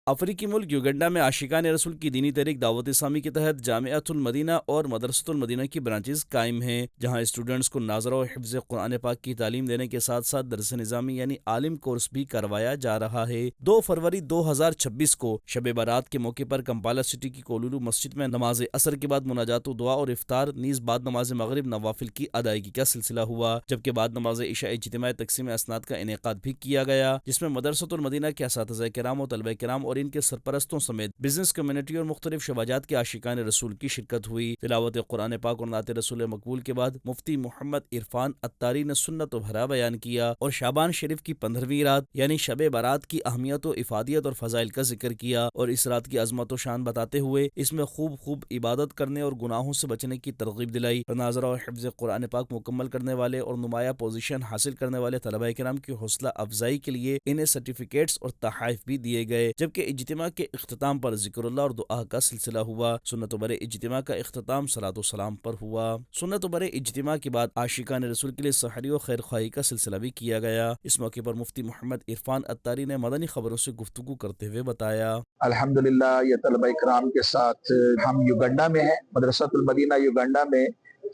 افریقی ملک یوگنڈا میں عاشقان رسول کی دینی تحریک دعوت اسلامی کے تحت جامعۃ المدینہ اور مدرسۃ المدینہ کی برانچز قائم ہیں، جہاں اسٹوڈنٹس کو ناظرہ و حفظ قرآن پاک کی تعلیم دینے کے ساتھ ساتھ درس نظامی یعنی عالم کورس بھی کروایا جا رہا ہے۔ 2 فروری 2026 کو شب برات کے موقع پر کمپالا سٹی کی کولولو مسجد میں نماز عصر کے بعد مناجات و دعا اور افطار نیز بعد نماز مغرب نوافل کی ادائیگی کا سلسلہ ہوا، جبکہ بعد نماز عشاء اجتماعی تقسیم اسناد کا انعقاد بھی کیا گیا، جس میں مدرسۃ المدینہ کے اساتذہ کرام و طلبہ کرام اور ان کے سرپرستوں سمیت بزنس کمیونٹی اور مختلف شعبات کے عاشقان رسول کی شرکت ہوئی۔ تلاوت قرآن پاک اور نعت رسول مقبول کے بعد مفتی محمد عرفان عطاری نے سنت و بھرا بیان کیا اور شعبان شریف کی 15ویں رات یعنی شب برات کی اہمیت و افادیت اور فضائل کا ذکر کیا اور اس رات کی عظمت و شان بتاتے ہوئے اس میں خوب عبادت کرنے اور گناہوں سے بچنے کی ترغیب دلائی۔ ناظرہ اور حفظ قرآن پاک مکمل کرنے والے اور نمایاں پوزیشن حاصل کرنے والے طلبہ کرام کی حوصلہ افزائی کے لیے انہیں سرٹیفکیٹس اور تحائف بھی دیے گئے، جبکہ اجتماع کے اختتام پر ذکر اللہ اور دعا کا سلسلہ ہوا۔ سنت و برے اجتماع کا اختتام صلاۃ و سلام پر ہوا۔ سنت و برے اجتماع کے بعد عاشقان رسول کے لیے سحری و خیر خواہی کا سلسلہ بھی کیا گیا۔ اس موقع پر مفتی محمد عرفان عطاری نے مدنی خبروں سے گفتگو کرتے ہوئے بتایا، الحمدللہ یہ طلبہ کرام کے ساتھ ہم یوگنڈا میں ہیں، مدرسۃ المدینہ یوگنڈا میں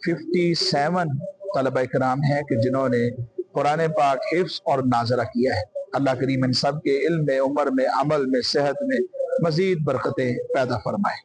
57 طلبہ کرام ہیں کہ جنہوں نے قرآن پاک حفظ اور ناظرہ کیا ہے۔ اللہ کریم ان سب کے علم میں، عمر میں، عمل میں، صحت میں مزید برکتیں پیدا فرمائے۔